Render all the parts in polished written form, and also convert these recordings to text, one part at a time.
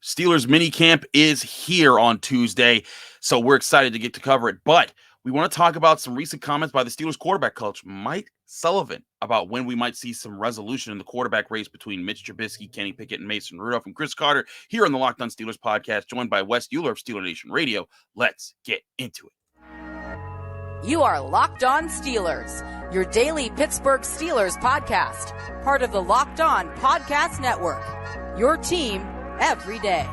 Steelers minicamp is here on Tuesday, so we're excited to get to cover it. But we want to talk about some recent comments by the Steelers quarterback coach, Mike Sullivan, about when we might see some resolution in the quarterback race between Mitch Trubisky, Kenny Pickett, and Mason Rudolph. And Chris Carter here on the Locked On Steelers podcast, joined by Wes Euler of Steeler Nation Radio. Let's get into it. You are Locked On Steelers, your daily Pittsburgh Steelers podcast, part of the Locked On Podcast Network, your team every day.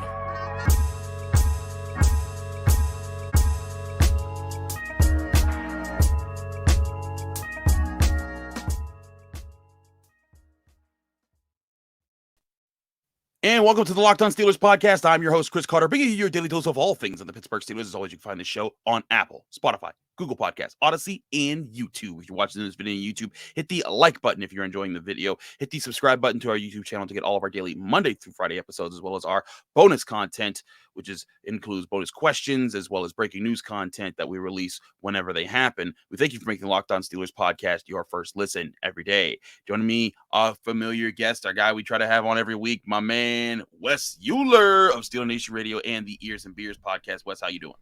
And welcome to the Locked On Steelers podcast. I'm your host, Chris Carter, bringing you your daily dose of all things on the Pittsburgh Steelers. As always, you can find this show on Apple, Spotify, Google Podcasts, Odyssey, and YouTube. If you're watching this video on YouTube, hit the like button if you're enjoying the video. Hit the subscribe button to our YouTube channel to get all of our daily Monday through Friday episodes, as well as our bonus content, which includes bonus questions, as well as breaking news content that we release whenever they happen. We thank you for making the Locked On Steelers podcast your first listen every day. Joining me, a familiar guest, our guy we try to have on every week, my man, Wes Euler of Steeler Nation Radio and the Ears and Beers podcast. Wes, how you doing?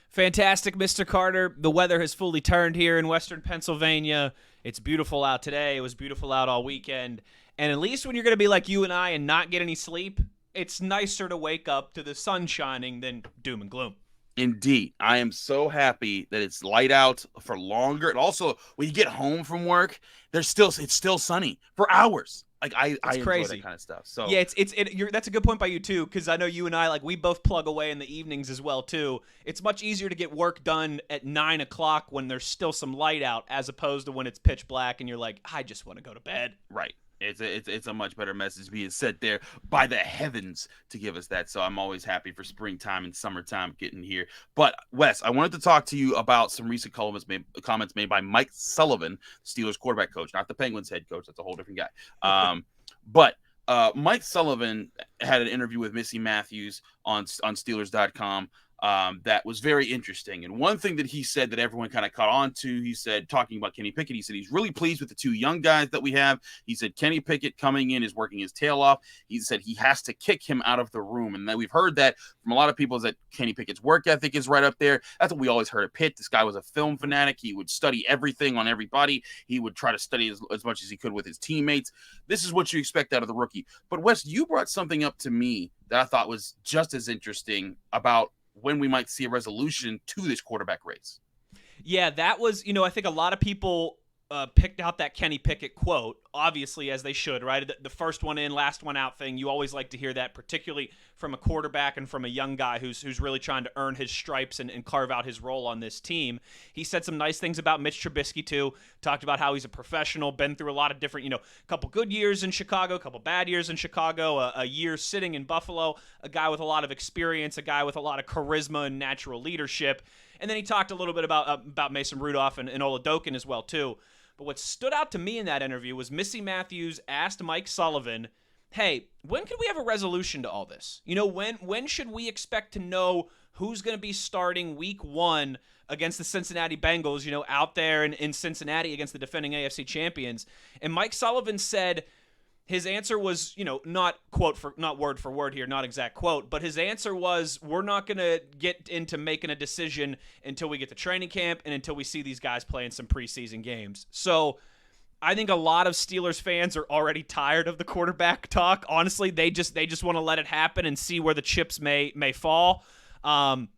Fantastic, Mr. Carter. The weather has fully turned here in Western Pennsylvania. It's beautiful out today. It was beautiful out all weekend. And at least when you're going to be like you and I and not get any sleep, it's nicer to wake up to the sun shining than doom and gloom. Indeed. I am so happy that it's light out for longer. And also, when you get home from work, it's still sunny for hours. Like I enjoy that kind of stuff. So yeah, that's a good point by you too, because I know you and I, we both plug away in the evenings as well too. It's much easier to get work done at 9 o'clock when there's still some light out, as opposed to when it's pitch black and you're like, I just want to go to bed. Right. It's a much better message being set there by the heavens to give us that. So I'm always happy for springtime and summertime getting here. But Wes, I wanted to talk to you about some recent comments made by Mike Sullivan, Steelers quarterback coach, not the Penguins head coach. That's a whole different guy. But Mike Sullivan had an interview with Missy Matthews on Steelers.com. That was very interesting. And one thing that he said that everyone kind of caught on to, he said, talking about Kenny Pickett, he said he's really pleased with the two young guys that we have. He said Kenny Pickett coming in is working his tail off. He said he has to kick him out of the room. And then we've heard that from a lot of people, is that Kenny Pickett's work ethic is right up there. That's what we always heard at Pitt. This guy was a film fanatic. He would study everything on everybody. He would try to study as much as he could with his teammates. This is what you expect out of the rookie. But Wes, you brought something up to me that I thought was just as interesting about when we might see a resolution to this quarterback race. Yeah, that was, I think a lot of people picked out that Kenny Pickett quote, obviously, as they should, right? The first one in, last one out thing. You always like to hear that, particularly from a quarterback and from a young guy who's really trying to earn his stripes and carve out his role on this team. He said some nice things about Mitch Trubisky, too. Talked about how he's a professional, been through a lot of different, a couple good years in Chicago, a couple bad years in Chicago, a year sitting in Buffalo, a guy with a lot of experience, a guy with a lot of charisma and natural leadership. And then he talked a little bit about Mason Rudolph and Oladokin as well, too. But what stood out to me in that interview was Missy Matthews asked Mike Sullivan, hey, when can we have a resolution to all this? When should we expect to know who's going to be starting week 1 against the Cincinnati Bengals, out there in Cincinnati against the defending AFC champions? And Mike Sullivan said his answer was, not word for word here, not exact quote, but his answer was, we're not going to get into making a decision until we get to training camp and until we see these guys playing some preseason games. So I think a lot of Steelers fans are already tired of the quarterback talk. Honestly, they just want to let it happen and see where the chips may fall.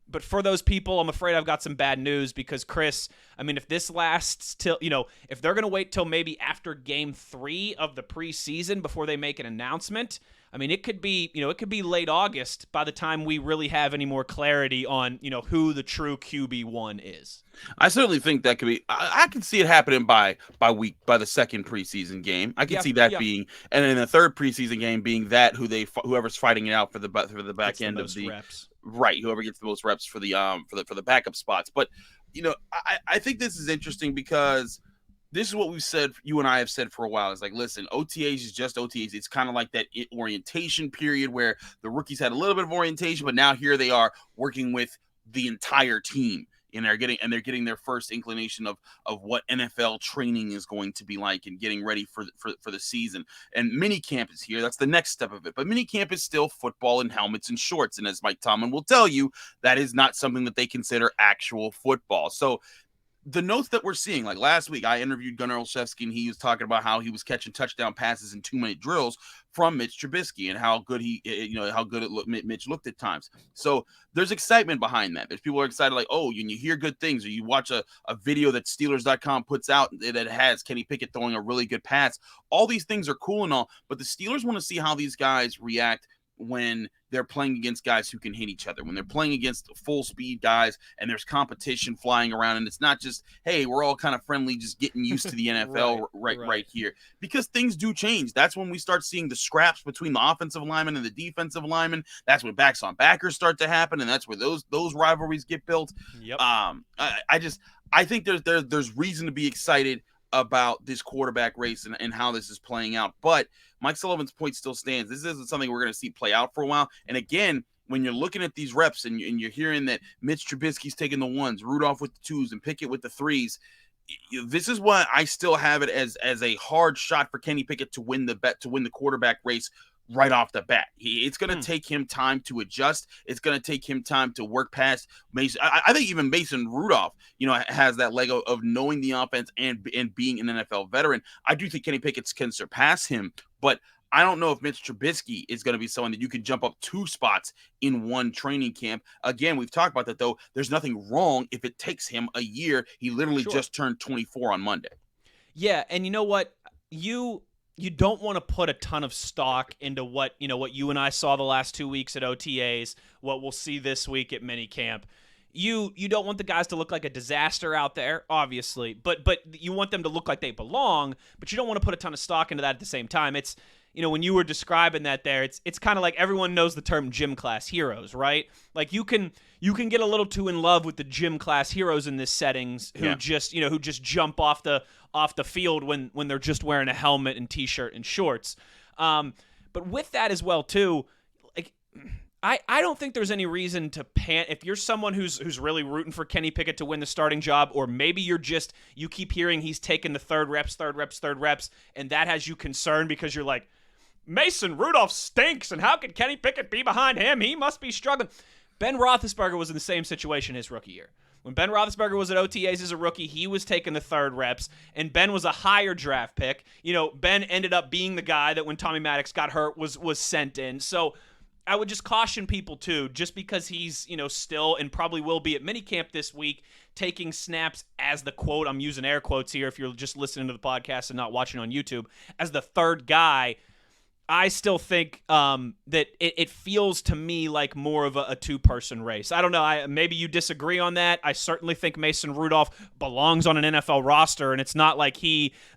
But for those people, I'm afraid I've got some bad news because, Chris, if this lasts till, if they're going to wait till maybe after game 3 of the preseason before they make an announcement, it could be late August by the time we really have any more clarity on, who the true QB1 is. I certainly think that could be. I can see it happening by the second preseason game. I can see that being, and then the third preseason game being that whoever's fighting it out for the back end of the reps. Right, whoever gets the most reps for the backup spots. But I think this is interesting because this is what we've said. You and I have said for a while. It's like, listen, OTAs is just OTAs. It's kind of like that orientation period where the rookies had a little bit of orientation, but now here they are working with the entire team. and they're getting their first inclination of what NFL training is going to be like and getting ready for the season. And minicamp is here. That's the next step of it. But minicamp is still football and helmets and shorts. And as Mike Tomlin will tell you, that is not something that they consider actual football. So the notes that we're seeing, like last week, I interviewed Gunnar Olszewski, and he was talking about how he was catching touchdown passes in 2-minute drills from Mitch Trubisky and how good Mitch looked at times. So there's excitement behind that. There's people are excited, like, oh, you hear good things, or you watch a video that Steelers.com puts out that has Kenny Pickett throwing a really good pass. All these things are cool and all, but the Steelers want to see how these guys react when they're playing against guys who can hit each other, when they're playing against full speed guys and there's competition flying around, and it's not just, hey, we're all kind of friendly, just getting used to the NFL right here, because things do change. That's when we start seeing the scraps between the offensive linemen and the defensive linemen. That's when backs on backers start to happen, and that's where those rivalries get built. Yep. I think there's reason to be excited about this quarterback race and how this is playing out. But Mike Sullivan's point still stands. This isn't something we're going to see play out for a while. And again, when you're looking at these reps and you're hearing that Mitch Trubisky's taking the 1s, Rudolph with the 2s, and Pickett with the 3s, this is why I still have it as a hard shot for Kenny Pickett to win the quarterback race right off the bat. It's going to take him time to adjust. It's going to take him time to work past Mason. I think even Mason Rudolph, has that leg of knowing the offense and being an NFL veteran. I do think Kenny Pickett can surpass him, but I don't know if Mitch Trubisky is going to be someone that you can jump up 2 spots in one training camp. Again, we've talked about that, though. There's nothing wrong if it takes him a year. He literally just turned 24 on Monday. Yeah, and you know what? You don't want to put a ton of stock into what you and I saw the last 2 weeks at OTAs, what we'll see this week at minicamp. You don't want the guys to look like a disaster out there, obviously, but you want them to look like they belong, but you don't want to put a ton of stock into that at the same time. It's, when you were describing that there, it's kind of like everyone knows the term gym class heroes, right? Like you can get a little too in love with the gym class heroes in this settings who just jump off the field when they're just wearing a helmet and t-shirt and shorts. But with that as well too, like I don't think there's any reason to if you're someone who's really rooting for Kenny Pickett to win the starting job, or maybe you keep hearing he's taking the third reps, and that has you concerned because you're like, Mason Rudolph stinks, and how can Kenny Pickett be behind him? He must be struggling. Ben Roethlisberger was in the same situation his rookie year. When Ben Roethlisberger was at OTAs as a rookie, he was taking the third reps, and Ben was a higher draft pick. Ben ended up being the guy that when Tommy Maddox got hurt was sent in. So I would just caution people, too, just because he's, still and probably will be at minicamp this week, taking snaps as the quote, I'm using air quotes here if you're just listening to the podcast and not watching on YouTube, as the third guy. I still think that it feels to me like more of a two-person race. I don't know. Maybe you disagree on that. I certainly think Mason Rudolph belongs on an NFL roster, and it's not like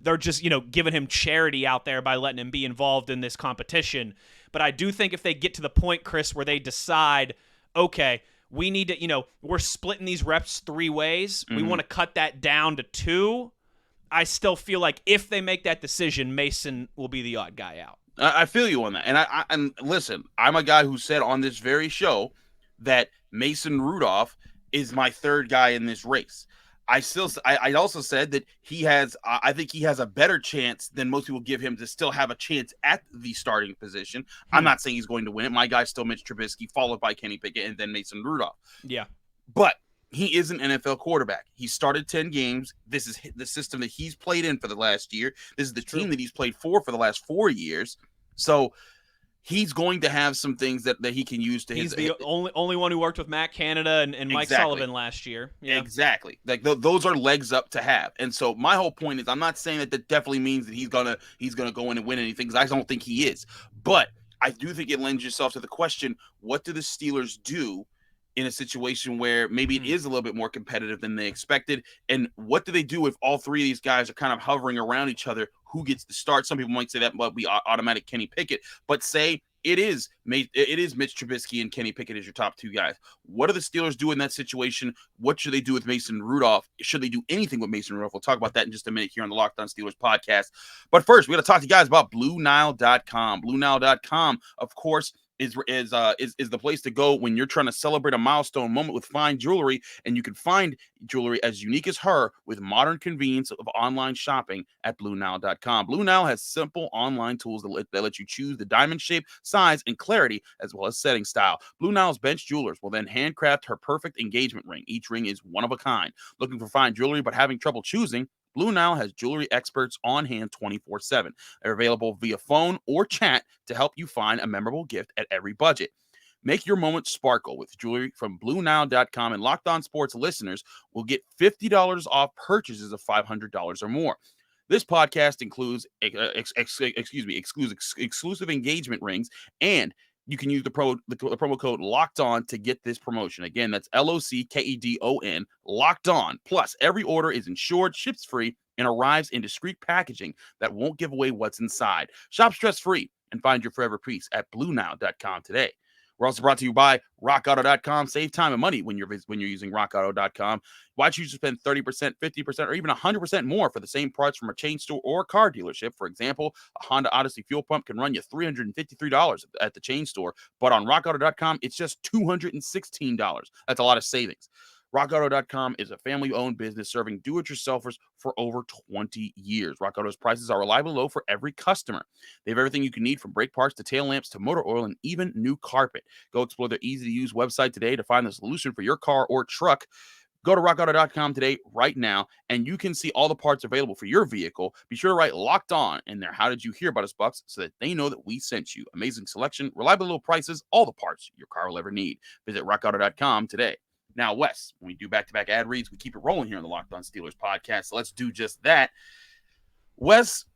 they're just giving him charity out there by letting him be involved in this competition. But I do think if they get to the point, Chris, where they decide, okay, we need to, we're splitting these reps 3 ways. Mm-hmm. We want to cut that down to 2. I still feel like if they make that decision, Mason will be the odd guy out. I feel you on that. And listen, I'm a guy who said on this very show that Mason Rudolph is my third guy in this race. I also said that I think he has a better chance than most people give him to still have a chance at the starting position. I'm not saying he's going to win it. My guy's still Mitch Trubisky, followed by Kenny Pickett, and then Mason Rudolph. Yeah. But he is an NFL quarterback. He started 10 games. This is the system that he's played in for the last year. This is the team that he's played for the last 4 years. So he's going to have some things that he can use to He's the only one who worked with Matt Canada and Mike Sullivan last year. Yeah. Exactly. Like those are legs up to have. And so my whole point is, I'm not saying that definitely means that he's gonna go in and win anything, because I don't think he is. But I do think it lends yourself to the question, what do the Steelers do in a situation where maybe it is a little bit more competitive than they expected? And what do they do if all 3 of these guys are kind of hovering around each other? Who gets the start? Some people might say that might be automatic Kenny Pickett, but say it is Mitch Trubisky and Kenny Pickett as your top 2 guys. What do the Steelers do in that situation? What should they do with Mason Rudolph? Should they do anything with Mason Rudolph? We'll talk about that in just a minute here on the Locked On Steelers podcast. But first, we got to talk to you guys about BlueNile.com. BlueNile.com, of course, is the place to go when you're trying to celebrate a milestone moment with fine jewelry, and you can find jewelry as unique as her with modern convenience of online shopping at BlueNile.com. Blue Nile has simple online tools that let you choose the diamond shape, size, and clarity, as well as setting style. Blue Nile's bench jewelers will then handcraft her perfect engagement ring. Each ring is one of a kind. Looking for fine jewelry but having trouble choosing? Blue Nile has jewelry experts on hand 24/7. They're available via phone or chat to help you find a memorable gift at every budget. Make your moment sparkle with jewelry from BlueNile.com, and Locked On Sports listeners will get $50 off purchases of $500 or more. This podcast includes exclusive engagement rings, and you can use the promo code Locked On to get this promotion. Again, that's LOCKEDON, Locked On. Plus, every order is insured, ships free, and arrives in discreet packaging that won't give away what's inside. Shop stress-free and find your forever piece at BlueNile.com today. We're also brought to you by RockAuto.com. Save time and money when you're using RockAuto.com. Why choose to spend 30%, 50%, or even 100% more for the same parts from a chain store or a car dealership? For example, a Honda Odyssey fuel pump can run you $353 at the chain store, but on RockAuto.com, it's just $216. That's a lot of savings. RockAuto.com is a family-owned business serving do-it-yourselfers for over 20 years. RockAuto's prices are reliably low for every customer. They have everything you can need, from brake parts to tail lamps to motor oil and even new carpet. Go explore their easy-to-use website today to find the solution for your car or truck. Go to RockAuto.com today, right now, and you can see all the parts available for your vehicle. Be sure to write Locked On in there. How did you hear about us, Bucks, so that they know that we sent you. Amazing selection, reliable low prices, all the parts your car will ever need. Visit RockAuto.com today. Now, Wes, when we do back-to-back ad reads, we keep it rolling here on the Locked On Steelers podcast, so let's do just that. Wes,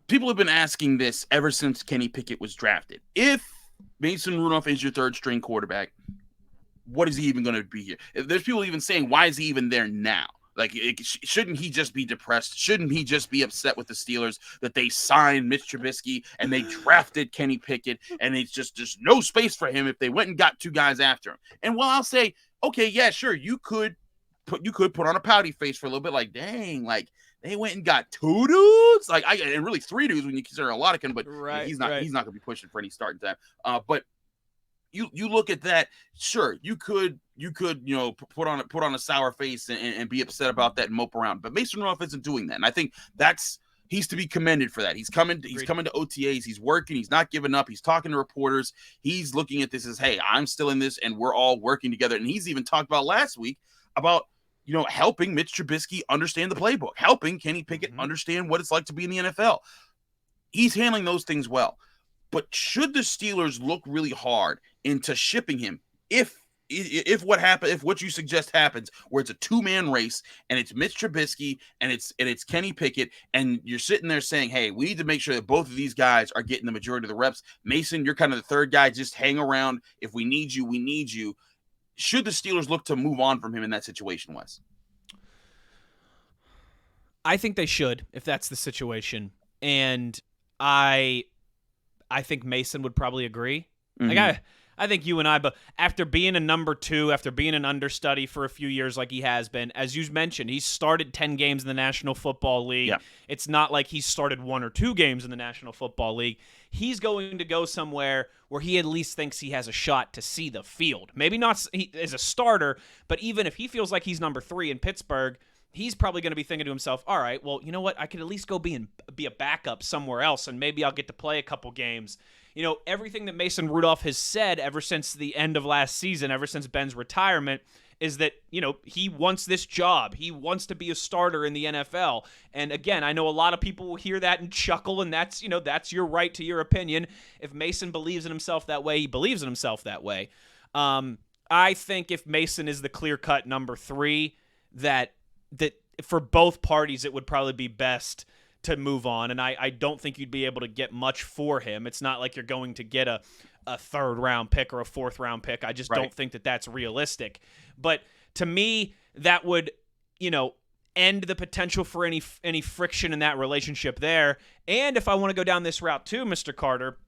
people have been asking this ever since Kenny Pickett was drafted. If Mason Rudolph is your third-string quarterback, what is he even going to be here? There's people even saying, why is he even there now? Like, shouldn't he just be depressed? Shouldn't he just be upset with the Steelers that they signed Mitch Trubisky and they drafted Kenny Pickett, and it's just there's no space for him if they went and got two guys after him? And while I'll say, okay, yeah, sure, you could put on a pouty face for a little bit, like, dang, like they went and got two dudes, like and really three dudes when you consider a lot of him, but he's not going to be pushing for any starting time. But you look at that, sure, you could put on a sour face and be upset about that and mope around, but Mason Rudolph isn't doing that, and I think he's to be commended for that. He's coming to OTAs, he's working, he's not giving up, he's talking to reporters, he's looking at this as, hey, I'm still in this and we're all working together. And he's even talked about last week about helping Mitch Trubisky understand the playbook, helping Kenny Pickett understand what it's like to be in the NFL. He's handling those things well. But should the Steelers look really hard into shipping him if what you suggest happens, where it's a two-man race and it's Mitch Trubisky and it's Kenny Pickett, and you're sitting there saying, hey, we need to make sure that both of these guys are getting the majority of the reps. Mason, you're kind of the third guy. Just hang around. If we need you, we need you. Should the Steelers look to move on from him in that situation, Wes? I think they should, if that's the situation. And I think Mason would probably agree. Like I think you and I, but after being a number two, after being an understudy for a few years like he has been, as you mentioned, he's started 10 games in the National Football League. Yeah. It's not like he's started 1 or 2 games in the National Football League. He's going to go somewhere where he at least thinks he has a shot to see the field. Maybe not as a starter, but even if he feels like he's number 3 in Pittsburgh, he's probably going to be thinking to himself, all right, well, you know what? I could at least go be a backup somewhere else, and maybe I'll get to play a couple games. Everything that Mason Rudolph has said ever since the end of last season, ever since Ben's retirement, is that, he wants this job. He wants to be a starter in the NFL. And again, I know a lot of people will hear that and chuckle, and that's your right to your opinion. If Mason believes in himself that way, he believes in himself that way. I think if Mason is the clear-cut number 3, that for both parties it would probably be best to move on, and I don't think you'd be able to get much for him. It's not like you're going to get a 3rd-round pick or a 4th-round pick. I just don't think that that's realistic. But to me, that would, end the potential for any friction in that relationship there. And if I want to go down this route too, Mr. Carter,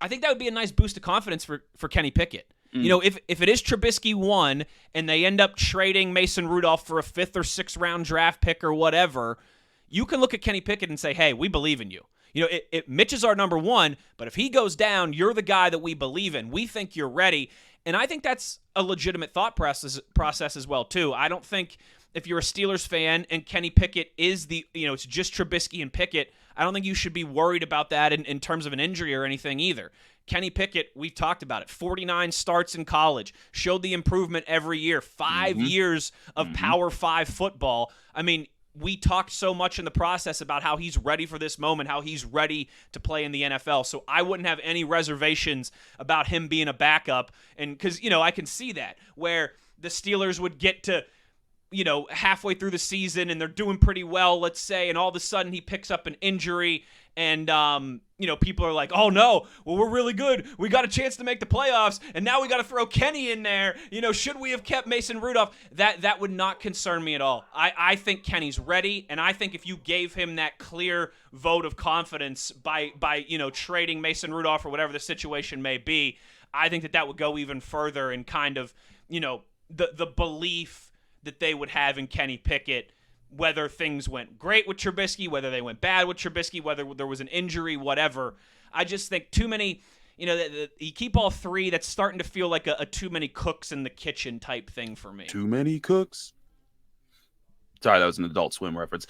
I think that would be a nice boost of confidence for Kenny Pickett. If it is Trubisky 1 and they end up trading Mason Rudolph for a 5th or 6th round draft pick or whatever, you can look at Kenny Pickett and say, hey, we believe in you. Mitch is our number one, but if he goes down, you're the guy that we believe in. We think you're ready. And I think that's a legitimate thought process as well, too. I don't think if you're a Steelers fan and Kenny Pickett is it's just Trubisky and Pickett, I don't think you should be worried about that in terms of an injury or anything either. Kenny Pickett, we've talked about it, 49 starts in college, showed the improvement every year, 5 years of Power 5 football. I mean, we talked so much in the process about how he's ready for this moment, how he's ready to play in the NFL. So I wouldn't have any reservations about him being a backup. And because, I can see that where the Steelers would get to, halfway through the season and they're doing pretty well, let's say, and all of a sudden he picks up an injury and, people are like, oh no, well, we're really good. We got a chance to make the playoffs and now we got to throw Kenny in there. Should we have kept Mason Rudolph? That would not concern me at all. I think Kenny's ready, and I think if you gave him that clear vote of confidence by trading Mason Rudolph or whatever the situation may be, I think that would go even further in kind of, the belief that they would have in Kenny Pickett, whether things went great with Trubisky, whether they went bad with Trubisky, whether there was an injury, whatever. I just think too many, you keep all three, that's starting to feel like a too many cooks in the kitchen type thing for me. Too many cooks? Sorry, that was an Adult Swim reference.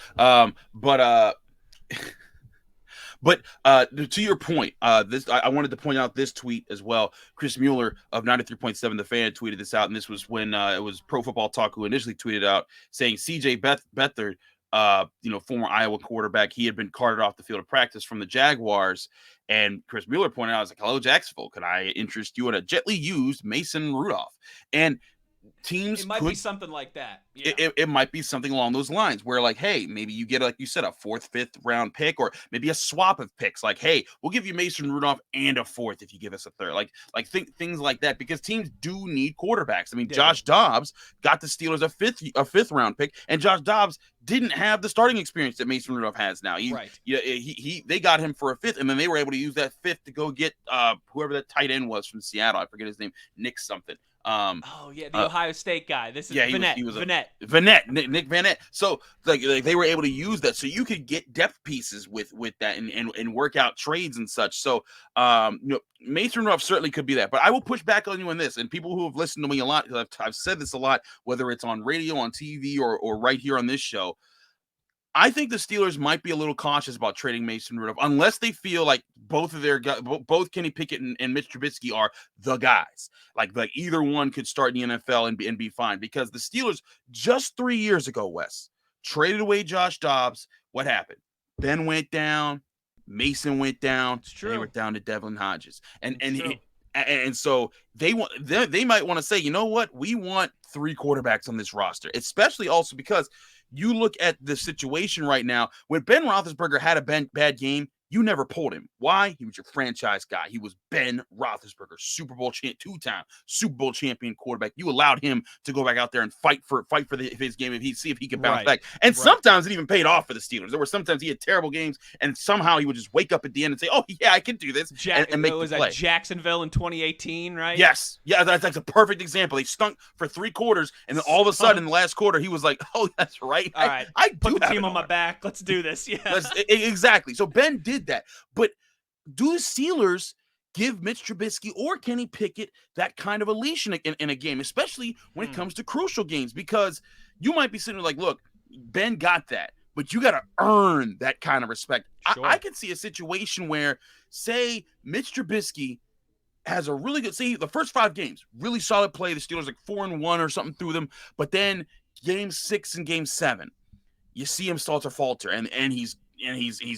But to your point, I wanted to point out this tweet as well. Chris Mueller of 93.7 The Fan tweeted this out, and this was when it was Pro Football Talk who initially tweeted out saying C.J. Beathard, former Iowa quarterback, he had been carted off the field of practice from the Jaguars, and Chris Mueller pointed out, I was like, hello, Jacksonville, can I interest you in a gently used Mason Rudolph? And teams it might be something like that. Yeah. It might be something along those lines where, like, hey, maybe you get, like you said, a 4th, 5th round pick, or maybe a swap of picks. Like, hey, we'll give you Mason Rudolph and a 4th if you give us a 3rd. Like things like that, because teams do need quarterbacks. I mean, Josh Dobbs got the Steelers a 5th round pick, and Josh Dobbs didn't have the starting experience that Mason Rudolph has now. They got him for a 5th, and then they were able to use that 5th to go get whoever that tight end was from Seattle. I forget his name, Nick something. The Ohio State guy. This is Vanette. Nick Vanette. So like they were able to use that, so you could get depth pieces with that and work out trades and such. So Mason Rudolph certainly could be that. But I will push back on you on this, and people who have listened to me a lot, I've said this a lot, whether it's on radio, on TV, or right here on this show. I think the Steelers might be a little cautious about trading Mason Rudolph unless they feel like both Kenny Pickett and Mitch Trubisky are the guys. Like either one could start in the NFL and be fine. Because the Steelers just 3 years ago, Wes, traded away Josh Dobbs. What happened? Ben went down. Mason went down. It's true. They were down to Devlin Hodges. And so they might want to say, you know what? We want 3 quarterbacks on this roster, especially also because you look at the situation right now. When Ben Roethlisberger had a bad game, you never pulled him. Why? He was your franchise guy. He was Ben Roethlisberger, two-time Super Bowl champion quarterback. You allowed him to go back out there and fight for his game see if he could bounce back. And sometimes it even paid off for the Steelers. There were sometimes he had terrible games, and somehow he would just wake up at the end and say, "Oh yeah, I can do this," and make the play. That Jacksonville in 2018, right? Yes, yeah, that's a perfect example. They stunk for 3 quarters, and then all of a sudden, in the last quarter, he was like, "Oh, that's right. All right, I put the team on my back. Let's do this." Yeah, exactly. So Ben did that. But do the Steelers give Mitch Trubisky or Kenny Pickett that kind of a leash in a game, especially when it comes to crucial games? Because you might be sitting there like, look, Ben got that, but you got to earn that kind of respect. Sure. I could see a situation where, say, Mitch Trubisky has a really good, the first 5 games, really solid play. The Steelers like 4-1 or something through them. But then game 6 and game 7, you see him start to falter, and he's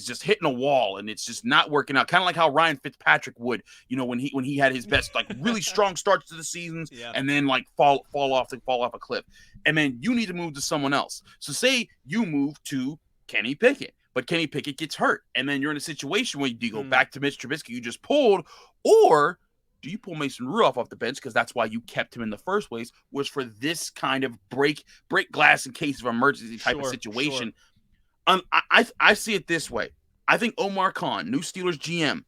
just hitting a wall, and it's just not working out. Kind of like how Ryan Fitzpatrick would, when he had his best, like really strong starts to the seasons, and then like fall off a cliff. And then you need to move to someone else. So say you move to Kenny Pickett, but Kenny Pickett gets hurt, and then you're in a situation where you go back to Mitch Trubisky you just pulled, or do you pull Mason Rudolph off the bench because that's why you kept him in the first place, was for this kind of break glass in case of emergency type of situation. Sure. I see it this way. I think Omar Khan, new Steelers GM,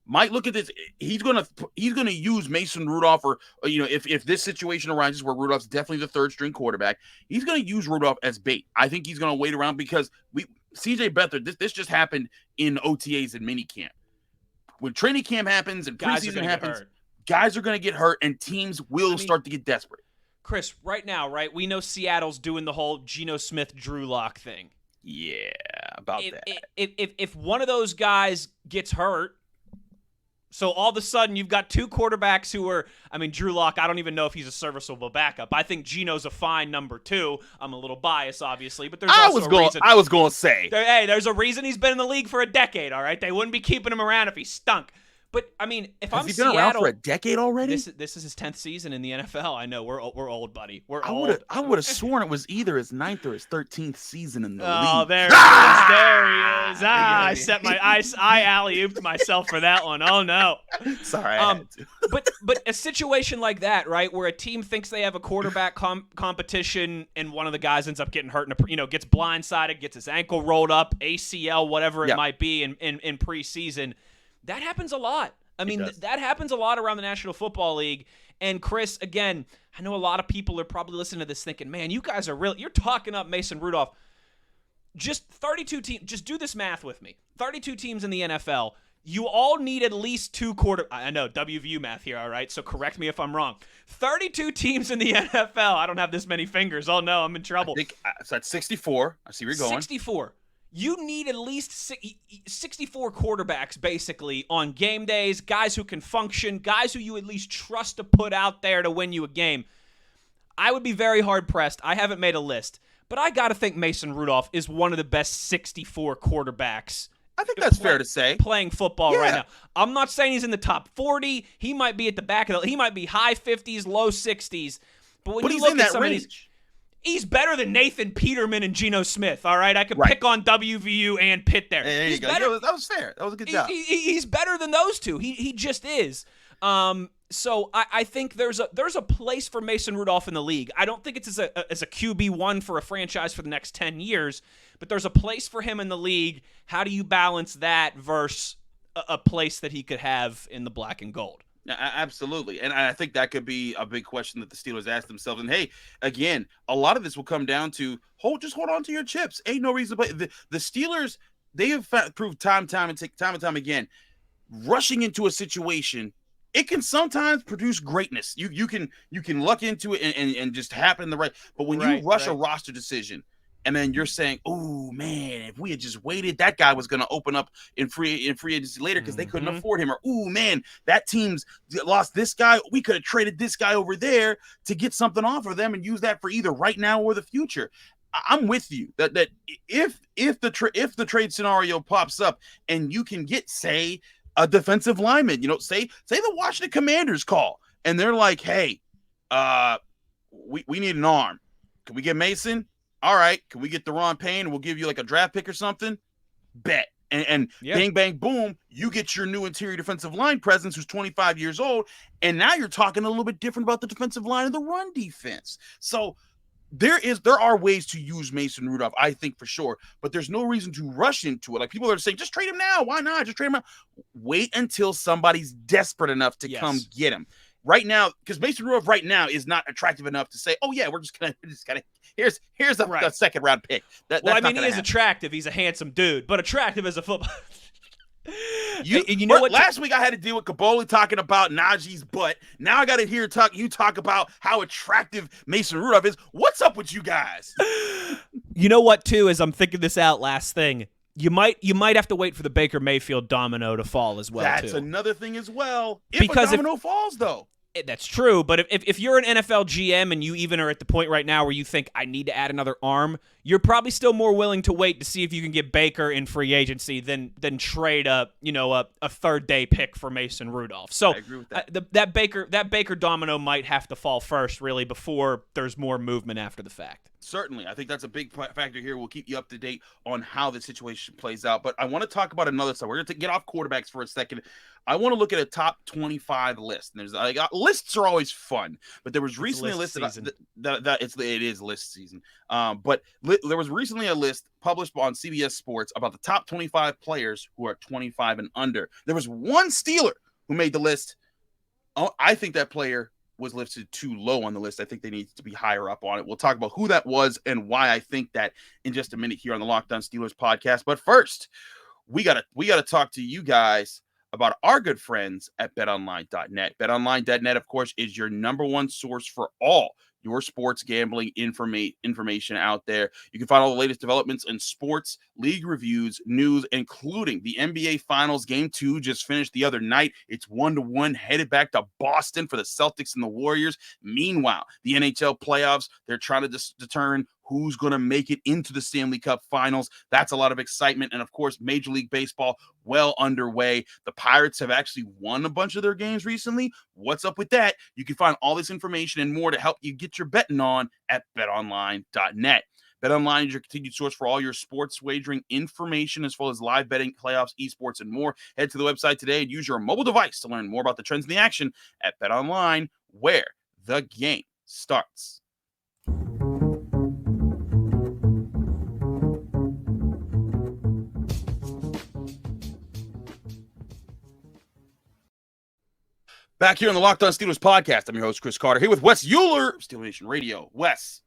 might look at this. He's gonna use Mason Rudolph, or if this situation arises where Rudolph's definitely the 3rd string quarterback, he's gonna use Rudolph as bait. I think he's gonna wait around because CJ Beathard, this just happened in OTAs and minicamp. When training camp happens and preseason happens, guys are going to get hurt and teams will start to get desperate. Chris, right now, right, we know Seattle's doing the whole Geno Smith, Drew Lock thing. Yeah, about that. If one of those guys gets hurt, so all of a sudden you've got two quarterbacks who are, Drew Lock, I don't even know if he's a serviceable backup. I think Geno's a fine number 2. I'm a little biased, obviously, but there's also a reason. I was going to say. There's a reason he's been in the league for a decade, all right? They wouldn't be keeping him around if he stunk. But, if I'm Seattle... Has he been around for a decade already? This is his 10th season in the NFL. I know, we're old, buddy. We're old. I would have sworn it was either his 9th or his 13th season in the league. Oh, there he is. There he is. I set I alley-ooped myself for that one. Oh, no. Sorry, I had to. But a situation like that, right, where a team thinks they have a quarterback competition and one of the guys ends up getting hurt, and gets blindsided, gets his ankle rolled up, ACL, whatever it might be in preseason. That happens a lot. That happens a lot around the National Football League. And Chris, again, I know a lot of people are probably listening to this thinking, man, you guys are you're talking up Mason Rudolph. Just 32 teams. Just do this math with me. 32 teams in the NFL. You all need at least 2 I know, WVU math here, all right? So correct me if I'm wrong. 32 teams in the NFL. I don't have this many fingers. Oh, no, I'm in trouble. I think so that's 64. I see where you're going. 64. You need at least 64 quarterbacks, basically, on game days, guys who can function, guys who you at least trust to put out there to win you a game. I would be very hard-pressed. I haven't made a list, but I got to think Mason Rudolph is one of the best 64 quarterbacks. I think that's fair to say. Playing football right now. I'm not saying he's in the top 40. He might be at the back of he might be high 50s, low 60s. But when you look at some of these... He's better than Nathan Peterman and Geno Smith, all right? I could pick on WVU and Pitt there. There you go. Yeah, that was fair. That was a good job. He's better than those two. He just is. So I think there's a place for Mason Rudolph in the league. I don't think it's as a QB1 for a franchise for the next 10 years, but there's a place for him in the league. How do you balance that versus a place that he could have in the black and gold? Absolutely. And I think that could be a big question that the Steelers ask themselves. And hey, again, a lot of this will come down to hold on to your chips. Ain't no reason to play. The Steelers, they have proved time and time again, rushing into a situation, it can sometimes produce greatness. You can luck into it and just happen the right. But when you rush a roster decision, and then you're saying, oh, man, if we had just waited, that guy was going to open up in free agency later because they couldn't afford him. Or, oh, man, that team's lost this guy. We could have traded this guy over there to get something off of them and use that for either right now or the future. I'm with you that if the trade scenario pops up and you can get, say, a defensive lineman, say the Washington Commanders call and they're like, hey, we need an arm. Can we get Mason? All right, can we get Deron Payne? We'll give you like a draft pick or something. Bet. And bang, bang, boom, you get your new interior defensive line presence who's 25 years old. And now you're talking a little bit different about the defensive line and the run defense. So there are ways to use Mason Rudolph, I think, for sure. But there's no reason to rush into it. Like people are saying, just trade him now. Why not? Just trade him now. Wait until somebody's desperate enough to come get him. Right now, because Mason Rudolph right now is not attractive enough to say, oh yeah, we're just gonna here's a second round pick. He is attractive. He's a handsome dude, but attractive as a football. You know what? Last week I had to deal with Kaboli talking about Najee's butt. Now I got to hear you talk about how attractive Mason Rudolph is. What's up with you guys? You know what? Too, as I'm thinking this out, last thing. You might have to wait for the Baker Mayfield domino to fall as well. That's another thing as well. Because a domino falls, though. That's true, but if you're an NFL GM and you even are at the point right now where you think I need to add another arm, you're probably still more willing to wait to see if you can get Baker in free agency than trade a third day pick for Mason Rudolph. So I agree with that. That Baker domino might have to fall first, really, before there's more movement after the fact. Certainly. I think that's a big factor here. We'll keep you up to date on how the situation plays out. But I want to talk about another side. We're going to get off quarterbacks for a second. I want to look at a top 25 list. And lists are always fun, but there was recently a list it is list season. But there was recently a list published on CBS Sports about the top 25 players who are 25 and under. There was one Steeler who made the list. Oh, I think that player was listed too low on the list. I think they need to be higher up on it. We'll talk about who that was and why I think that in just a minute here on the Locked On Steelers podcast. But first, we gotta talk to you guys about our good friends at betonline.net. Betonline.net, of course, is your number one source for all your sports gambling information out there. You can find all the latest developments in sports, league reviews, news, including the NBA Finals. Game 2 just finished the other night. It's 1-1, headed back to Boston for the Celtics and the Warriors. Meanwhile, the NHL playoffs, they're trying to determine who's going to make it into the Stanley Cup Finals. That's a lot of excitement. And, of course, Major League Baseball well underway. The Pirates have actually won a bunch of their games recently. What's up with that? You can find all this information and more to help you get your betting on at betonline.net. BetOnline is your continued source for all your sports wagering information, as well as live betting, playoffs, esports, and more. Head to the website today and use your mobile device to learn more about the trends in the action at BetOnline, where the game starts. Back here on the Locked On Steelers podcast, I'm your host, Chris Carter, here with Wes Euler of Steeler Nation Radio. Wes,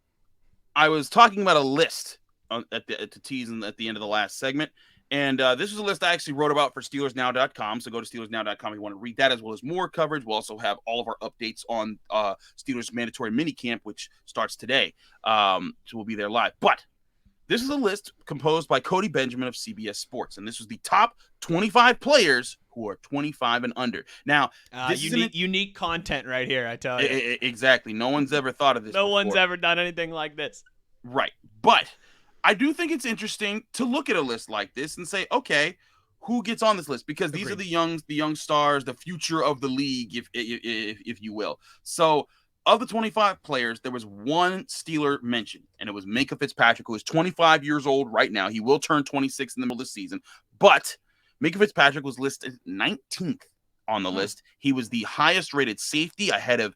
I was talking about a list at the tease and at the end of the last segment, and this was a list I actually wrote about for SteelersNow.com, so go to SteelersNow.com if you want to read that, as well as more coverage. We'll also have all of our updates on Steelers mandatory minicamp, which starts today, so we'll be there live. But this is a list composed by Cody Benjamin of CBS Sports, and this was the top 25 players who are 25 and under. Now, this unique content right here, I tell you. Exactly. No one's ever thought of this before. One's ever done anything like this. Right. But I do think it's interesting to look at a list like this and say, okay, who gets on this list? Because these are the young stars, the future of the league, if you will. So, of the 25 players, there was one Steeler mentioned, and it was Minkah Fitzpatrick, who is 25 years old right now. He will turn 26 in the middle of the season. But Minkah Fitzpatrick was listed 19th on the list. He was the highest rated safety ahead of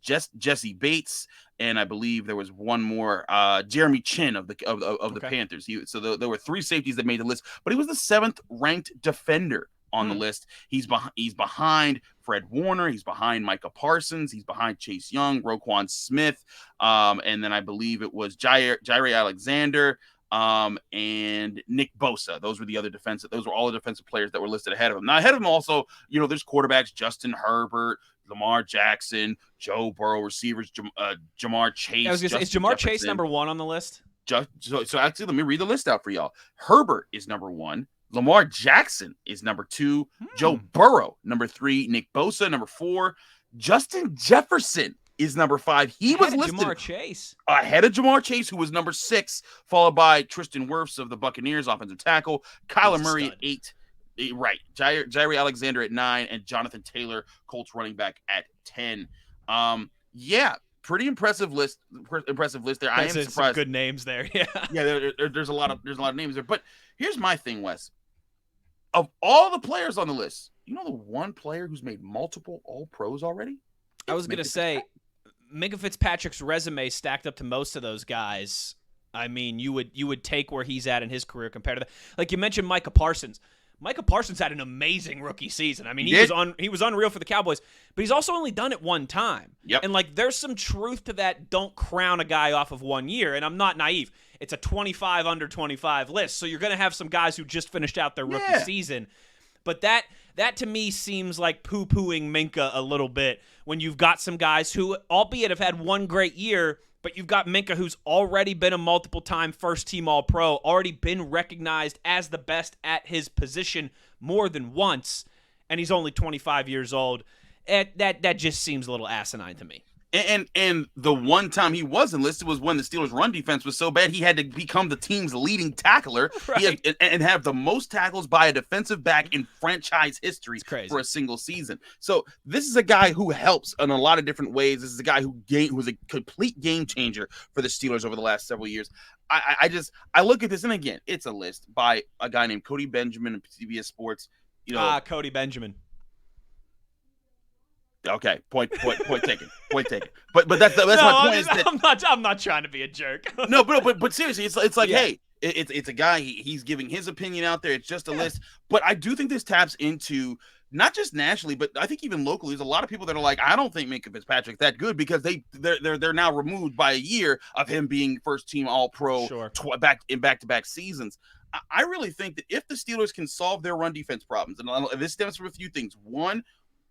Jesse Bates, and I believe there was one more, Jeremy Chin of the Panthers. So there were three safeties that made the list, but he was the 7th ranked defender on the list. He's behind Fred Warner. He's behind Micah Parsons. He's behind Chase Young, Roquan Smith, and then I believe it was Jaire Alexander, and Nick Bosa. Those were all the defensive players that were listed ahead of him. Now, ahead of him also, there's quarterbacks, Justin Herbert, Lamar Jackson, Joe Burrow, receivers, Jamar Chase. I was gonna say, is Jamar Chase number 1 on the list? So actually, let me read the list out for y'all. Herbert is number 1. Lamar Jackson is number 2. Joe Burrow, number 3. Nick Bosa, number 4. Justin Jefferson is number 5. He was listed Jamar Chase. ahead of Jamar Chase, who was number 6, followed by Tristan Wirfs of the Buccaneers, offensive tackle. Kyler Murray at 8. Right. Jaire Alexander at 9, and Jonathan Taylor, Colts running back, at 10. Yeah, pretty impressive list. There. I am surprised. Some good names there. Yeah. Yeah. There's a lot of names there. But here's my thing, Wes. Of all the players on the list, the one player who's made multiple All-Pros already? I was going to say, Minkah Fitzpatrick's resume stacked up to most of those guys. I mean, you would take where he's at in his career compared to that. Like you mentioned, Micah Parsons. Micah Parsons had an amazing rookie season. I mean, he was unreal for the Cowboys, but he's also only done it one time. Yep. And there's some truth to that. Don't crown a guy off of 1 year. And I'm not naive. It's a 25 under 25 list, so you're going to have some guys who just finished out their rookie season. But that to me seems like poo-pooing Minkah a little bit when you've got some guys who, albeit have had one great year, but you've got Minkah, who's already been a multiple-time first-team All-Pro, already been recognized as the best at his position more than once, and he's only 25 years old. That just seems a little asinine to me. And the one time he was enlisted was when the Steelers' run defense was so bad he had to become the team's leading tackler and have the most tackles by a defensive back in franchise history for a single season. So this is a guy who helps in a lot of different ways. This is a guy who was a complete game changer for the Steelers over the last several years. I look at this, and again, it's a list by a guy named Cody Benjamin of CBS Sports. Cody Benjamin. Okay, point taken. But that's my point. I'm not trying to be a jerk. No, but seriously, it's like, hey, it's a guy. He's giving his opinion out there. It's just a list. But I do think this taps into not just nationally, but I think even locally, there's a lot of people that are like, I don't think Minkah Fitzpatrick's that good because they're now removed by a year of him being first team All Pro back-to-back seasons. I really think that if the Steelers can solve their run defense problems, and this stems from a few things. One,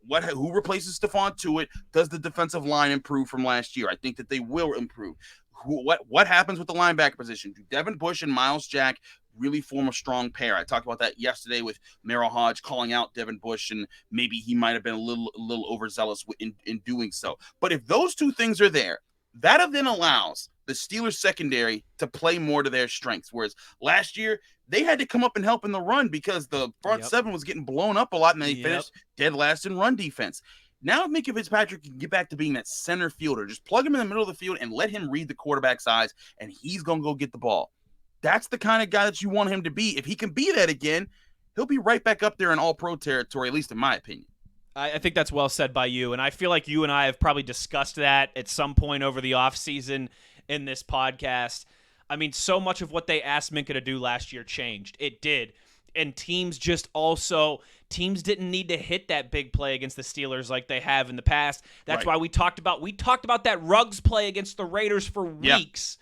who replaces Stephon Tuitt? Does the defensive line improve from last year? I think that they will improve. What happens with the linebacker position? Do Devin Bush and Miles Jack really form a strong pair? I talked about that yesterday with Merrill Hodge calling out Devin Bush, and maybe he might have been a little overzealous in doing so. But if those two things are there, that then allows the Steelers secondary to play more to their strengths. Whereas last year, they had to come up and help in the run because the front seven was getting blown up a lot, and they finished dead last in run defense. Now, if Minkah Fitzpatrick can get back to being that center fielder, just plug him in the middle of the field and let him read the quarterback's eyes, and he's going to go get the ball. That's the kind of guy that you want him to be. If he can be that again, he'll be right back up there in All-Pro territory, at least in my opinion. I think that's well said by you, and I feel like you and I have probably discussed that at some point over the offseason in this podcast. I mean, so much of what they asked Minkah to do last year changed. It did. And teams didn't need to hit that big play against the Steelers like they have in the past. That's why we talked about that Ruggs play against the Raiders for weeks.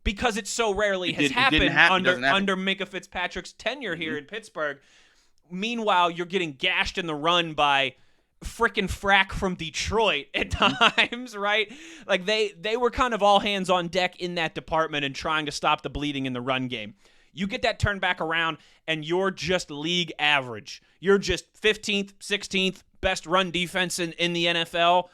Because it so rarely has happened under Minkah Fitzpatrick's tenure here in Pittsburgh. Meanwhile, you're getting gashed in the run by frickin' Frack from Detroit at times, right? Like they were kind of all hands on deck in that department and trying to stop the bleeding in the run game. You get that turned back around and you're just league average. You're just 15th, 16th best run defense in the NFL.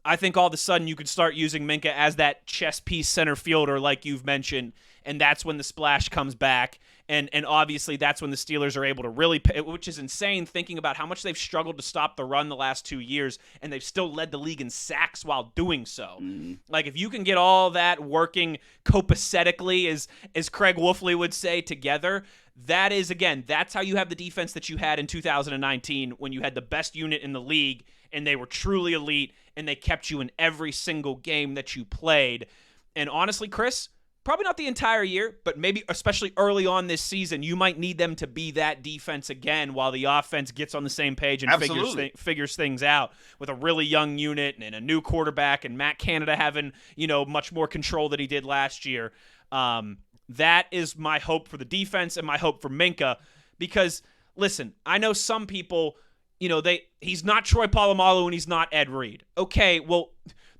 I think all of a sudden you could start using Minkah as that chess piece center fielder like you've mentioned, and that's when the splash comes back. And obviously that's when the Steelers are able to really pay, which is insane thinking about how much they've struggled to stop the run the last 2 years, and they've still led the league in sacks while doing so. Like, if you can get all that working copacetically, as Craig Wolfley would say, together, that is, again, that's how you have the defense that you had in 2019 when you had the best unit in the league, and they were truly elite, and they kept you in every single game that you played. And honestly, Chris, probably not the entire year, but maybe especially early on this season, you might need them to be that defense again while the offense gets on the same page and figures things out with a really young unit and a new quarterback and Matt Canada having, much more control than he did last year. That is my hope for the defense and my hope for Minkah because, listen, I know some people, he's not Troy Polamalu and he's not Ed Reed. Okay, well,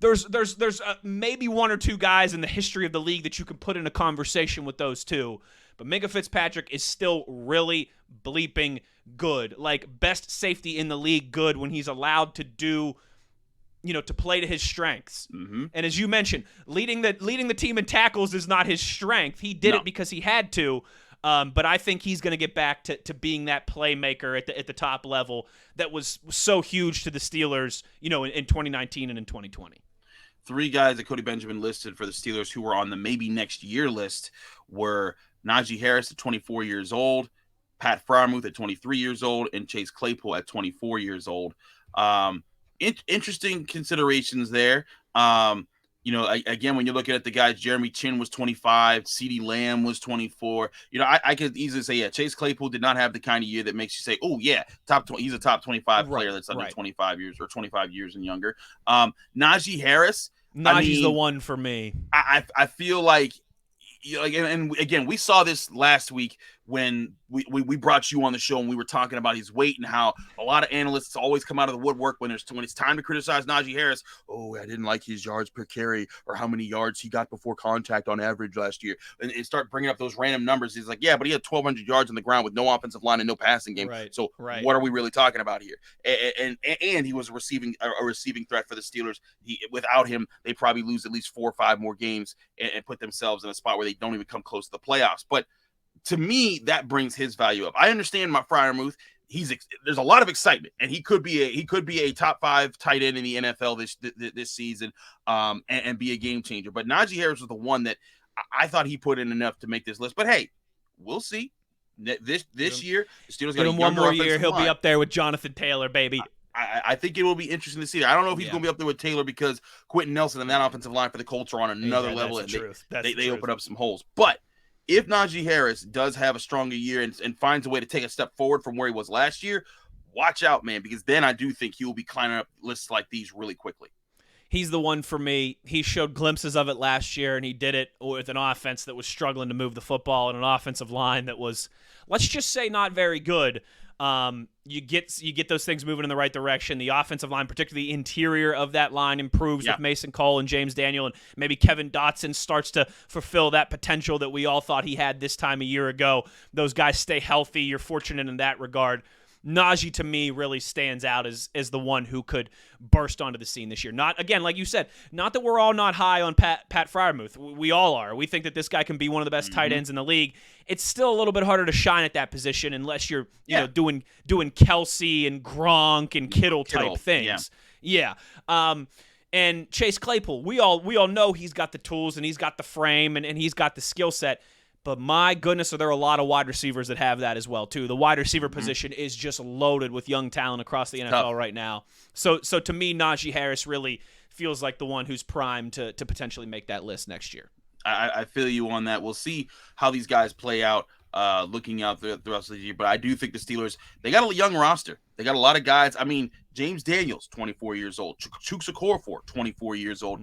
There's maybe one or two guys in the history of the league that you can put in a conversation with those two, but Minkah Fitzpatrick is still really bleeping good, like best safety in the league good when he's allowed to do, to play to his strengths. And as you mentioned, leading the team in tackles is not his strength. He did it because he had to. But I think he's going to get back to being that playmaker at the top level that was so huge to the Steelers, in 2019 and in 2020. Three guys that Cody Benjamin listed for the Steelers who were on the maybe next year list were Najee Harris at 24 years old, Pat Freiermuth at 23 years old, and Chase Claypool at 24 years old. Interesting considerations there. Again, when you're looking at the guys, Jeremy Chin was 25, CeeDee Lamb was 24. I could easily say, Chase Claypool did not have the kind of year that makes you say, oh, yeah, he's a top 25 player that's under 25 years or 25 years and younger. Najee Harris. Najee's the one for me. I feel like, and again, we saw this last week when we brought you on the show and we were talking about his weight and how a lot of analysts always come out of the woodwork when it's time to criticize Najee Harris. Oh, I didn't like his yards per carry or how many yards he got before contact on average last year, and start bringing up those random numbers. He's like, yeah, but he had 1,200 yards on the ground with no offensive line and no passing game. So what are we really talking about here? And he was a receiving threat for the Steelers. Without him, they probably lose at least 4 or 5 more games and put themselves in a spot where they don't even come close to the playoffs. But to me, that brings his value up. I understand my Freiermuth. There's a lot of excitement, and he could be a top 5 tight end in the NFL this season, and be a game changer. But Najee Harris was the one that I thought he put in enough to make this list. But hey, we'll see. This year, the Steelers got one more year. He'll be up there with Jonathan Taylor, baby. I think it will be interesting to see. I don't know if he's going to be up there with Taylor because Quentin Nelson and that offensive line for the Colts are on another level, and they open up some holes. But if Najee Harris does have a stronger year and finds a way to take a step forward from where he was last year, watch out, man, because then I do think he will be climbing up lists like these really quickly. He's the one for me. He showed glimpses of it last year, and he did it with an offense that was struggling to move the football and an offensive line that was, let's just say, not very good. You get those things moving in the right direction. The offensive line, particularly the interior of that line, improves with Mason Cole and James Daniel, and maybe Kevin Dotson starts to fulfill that potential that we all thought he had this time a year ago. Those guys stay healthy. You're fortunate in that regard. Najee, to me, really stands out as the one who could burst onto the scene this year. Not, again, like you said, not that we're all not high on Pat Freiermuth. We all are. We think that this guy can be one of the best tight ends in the league. It's still a little bit harder to shine at that position unless you're doing Kelsey and Gronk and Kittle type things. Yeah. And Chase Claypool, we all know he's got the tools and he's got the frame and he's got the skill set. But my goodness, are there a lot of wide receivers that have that as well, too. The wide receiver position is just loaded with young talent across the NFL right now. So to me, Najee Harris really feels like the one who's primed to potentially make that list next year. I feel you on that. We'll see how these guys play out looking out the rest of the year. But I do think the Steelers, they got a young roster. They got a lot of guys. I mean, James Daniels, 24 years old. Chuks Okorafor, 24 years old.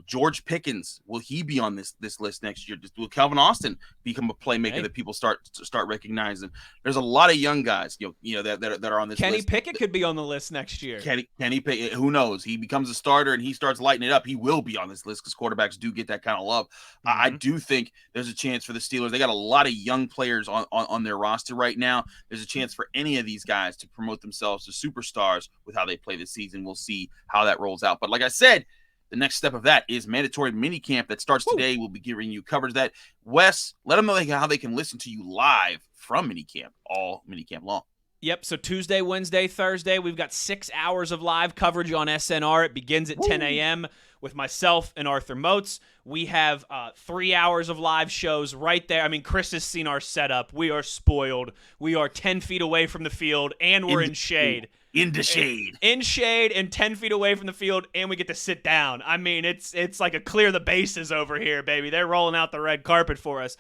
George Pickens, will he be on this list next year? Will Calvin Austin become a playmaker that people start recognizing? There's a lot of young guys, that are on this list. Kenny Pickett could be on the list next year. Kenny Pickett, who knows? He becomes a starter and he starts lighting it up. He will be on this list because quarterbacks do get that kind of love. I do think there's a chance for the Steelers. They got a lot of young players on their roster right now. There's a chance for any of these guys to promote themselves to superstars with how they play this season. We'll see how that rolls out. But like I said, the next step of that is mandatory minicamp that starts today. We'll be giving you coverage of that. Wes, let them know how they can listen to you live from minicamp, all minicamp long. Yep, so Tuesday, Wednesday, Thursday, we've got 6 hours of live coverage on SNR. It begins at 10 a.m. with myself and Arthur Moats. We have 3 hours of live shows right there. I mean, Chris has seen our setup. We are spoiled. We are 10 feet away from the field, and we're in shade. In the shade. In shade and 10 feet away from the field, and we get to sit down. I mean, it's like a clear the bases over here, baby. They're rolling out the red carpet for us.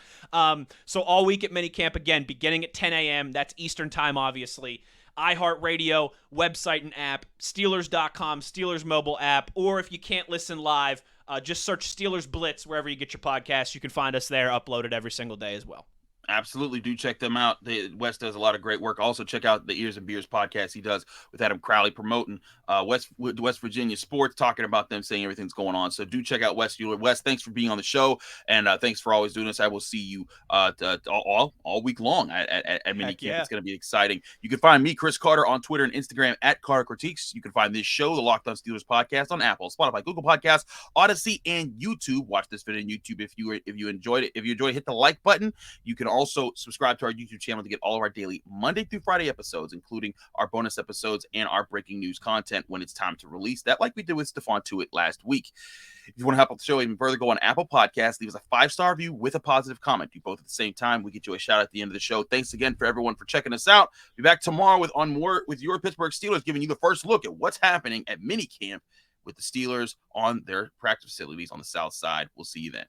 So all week at minicamp, again, beginning at 10 a.m. That's Eastern time, obviously. iHeartRadio, website and app, Steelers.com, Steelers mobile app, or if you can't listen live, just search Steelers Blitz wherever you get your podcasts. You can find us there, uploaded every single day as well. Absolutely. Do check them out. Wes does a lot of great work. Also, check out the Ears and Beers podcast he does with Adam Crowley promoting West Virginia sports, talking about them, saying everything's going on. So do check out Wes Euler. Wes, thanks for being on the show, and thanks for always doing this. I will see you all week long at minicamp. Yeah. It's going to be exciting. You can find me, Chris Carter, on Twitter and Instagram at Carter Critiques. You can find this show, the Locked On Steelers podcast, on Apple, Spotify, Google Podcasts, Odyssey, and YouTube. Watch this video on YouTube if you enjoyed it. If you enjoyed it, hit the like button. You can also subscribe to our YouTube channel to get all of our daily Monday through Friday episodes, including our bonus episodes and our breaking news content when it's time to release that, like we did with Stephon Tuitt last week. If you want to help out the show even further, go on Apple Podcasts, leave us a 5-star review with a positive comment. Do both at the same time. We get you a shout out at the end of the show. Thanks again for everyone for checking us out. Be back tomorrow with your Pittsburgh Steelers, giving you the first look at what's happening at minicamp with the Steelers on their practice facilities on the South Side. We'll see you then.